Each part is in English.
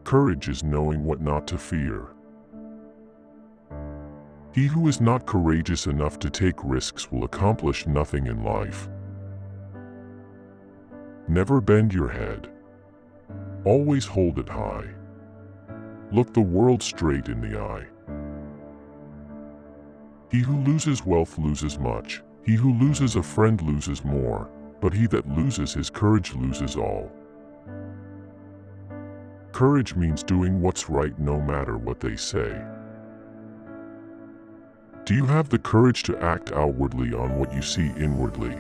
Courage is knowing what not to fear. He who is not courageous enough to take risks will accomplish nothing in life. Never bend your head. Always hold it high. Look the world straight in the eye. He who loses wealth loses much. He who loses a friend loses more. But he that loses his courage loses all. Courage means doing what's right no matter what they say. Do you have the courage to act outwardly on what you see inwardly?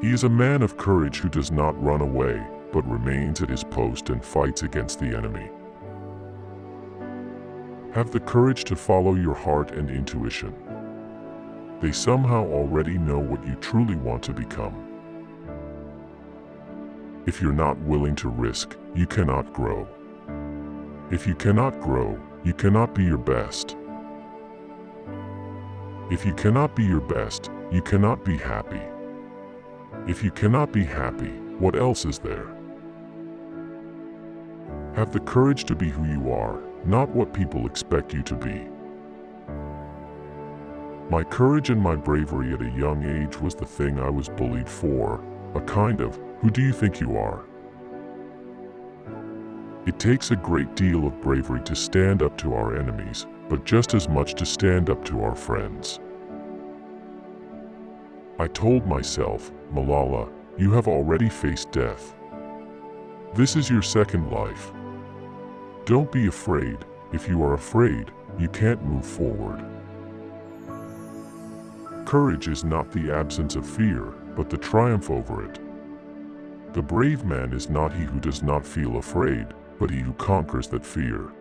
He is a man of courage who does not run away, but remains at his post and fights against the enemy. Have the courage to follow your heart and intuition. They somehow already know what you truly want to become. If you're not willing to risk, you cannot grow. If you cannot grow, you cannot be your best. If you cannot be your best, you cannot be happy. If you cannot be happy, what else is there? Have the courage to be who you are, not what people expect you to be. My courage and my bravery at a young age was the thing I was bullied for, a kind of, who do you think you are? It takes a great deal of bravery to stand up to our enemies, but just as much to stand up to our friends. I told myself, Malala, you have already faced death. This is your second life. Don't be afraid. If you are afraid, you can't move forward. Courage is not the absence of fear, but the triumph over it. The brave man is not he who does not feel afraid, but he who conquers that fear.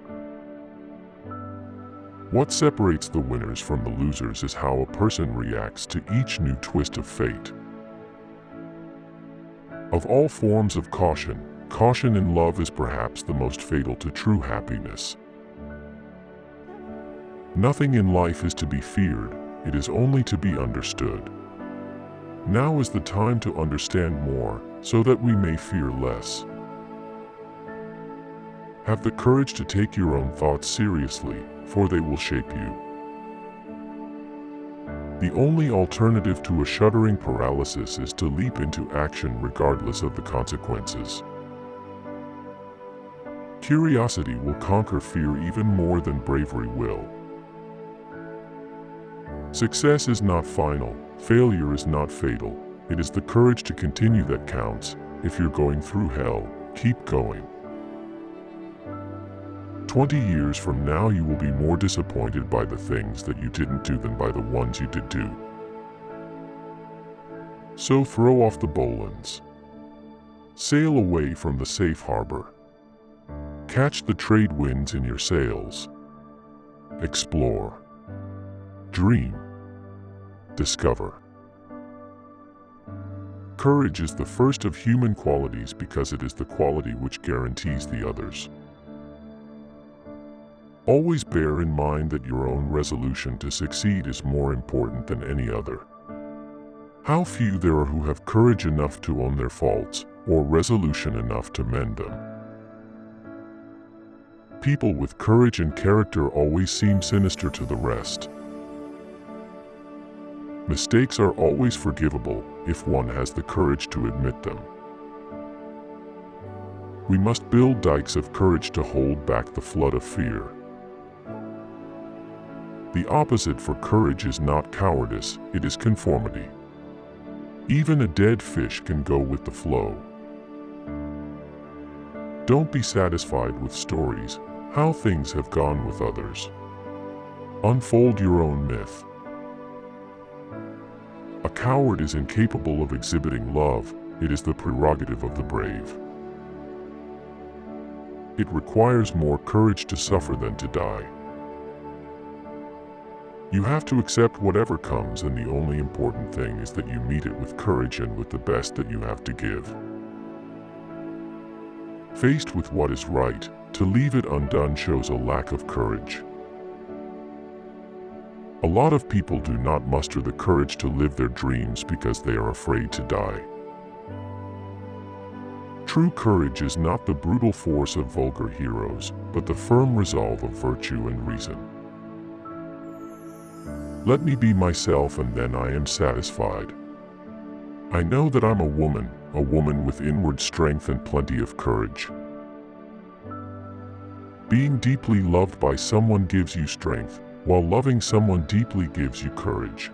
What separates the winners from the losers is how a person reacts to each new twist of fate. Of all forms of caution, caution in love is perhaps the most fatal to true happiness. Nothing in life is to be feared, it is only to be understood. Now is the time to understand more, so that we may fear less. Have the courage to take your own thoughts seriously, for they will shape you. The only alternative to a shuddering paralysis is to leap into action regardless of the consequences. Curiosity will conquer fear even more than bravery will. Success is not final, failure is not fatal. It is the courage to continue that counts. If you're going through hell, keep going. 20 years from now you will be more disappointed by the things that you didn't do than by the ones you did do. So throw off the bowlines. Sail away from the safe harbor. Catch the trade winds in your sails. Explore. Dream. Discover. Courage is the first of human qualities because it is the quality which guarantees the others. Always bear in mind that your own resolution to succeed is more important than any other. How few there are who have courage enough to own their faults, or resolution enough to mend them. People with courage and character always seem sinister to the rest. Mistakes are always forgivable, if one has the courage to admit them. We must build dikes of courage to hold back the flood of fear. The opposite for courage is not cowardice, it is conformity. Even a dead fish can go with the flow. Don't be satisfied with stories, how things have gone with others. Unfold your own myth. A coward is incapable of exhibiting love, it is the prerogative of the brave. It requires more courage to suffer than to die. You have to accept whatever comes, and the only important thing is that you meet it with courage and with the best that you have to give. Faced with what is right, to leave it undone shows a lack of courage. A lot of people do not muster the courage to live their dreams because they are afraid to die. True courage is not the brutal force of vulgar heroes, but the firm resolve of virtue and reason. Let me be myself, and then I am satisfied. I know that I'm a woman with inward strength and plenty of courage. Being deeply loved by someone gives you strength, while loving someone deeply gives you courage.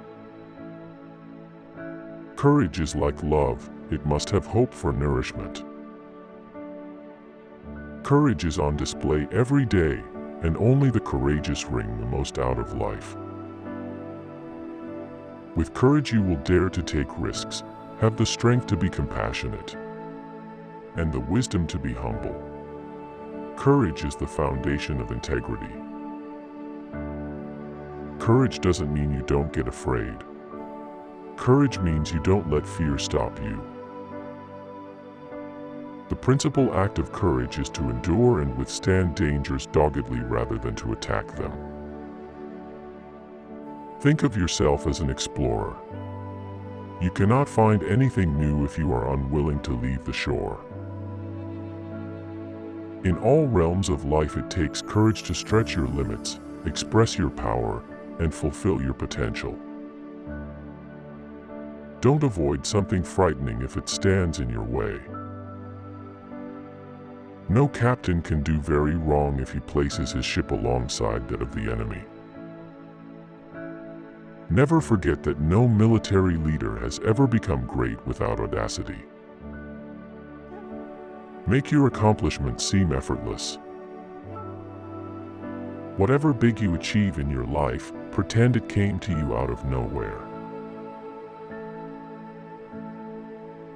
Courage is like love, it must have hope for nourishment. Courage is on display every day, and only the courageous wring the most out of life. With courage you will dare to take risks, have the strength to be compassionate, and the wisdom to be humble. Courage is the foundation of integrity. Courage doesn't mean you don't get afraid. Courage means you don't let fear stop you. The principal act of courage is to endure and withstand dangers doggedly rather than to attack them. Think of yourself as an explorer. You cannot find anything new if you are unwilling to leave the shore. In all realms of life, it takes courage to stretch your limits, express your power, and fulfill your potential. Don't avoid something frightening if it stands in your way. No captain can do very wrong if he places his ship alongside that of the enemy. Never forget that no military leader has ever become great without audacity. Make your accomplishments seem effortless. Whatever big you achieve in your life, pretend it came to you out of nowhere.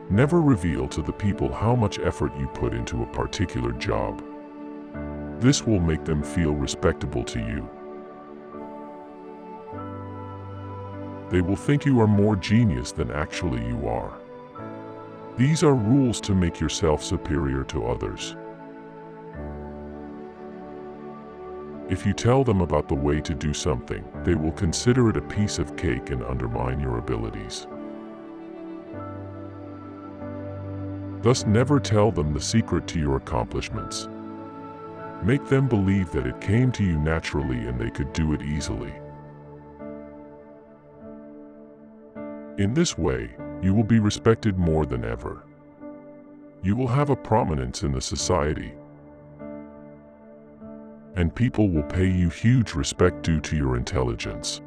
Never reveal to the people how much effort you put into a particular job. This will make them feel respectable to you. They will think you are more genius than actually you are. These are rules to make yourself superior to others. If you tell them about the way to do something, they will consider it a piece of cake and undermine your abilities. Thus, never tell them the secret to your accomplishments. Make them believe that it came to you naturally and they could do it easily. In this way, you will be respected more than ever. You will have a prominence in the society, and people will pay you huge respect due to your intelligence.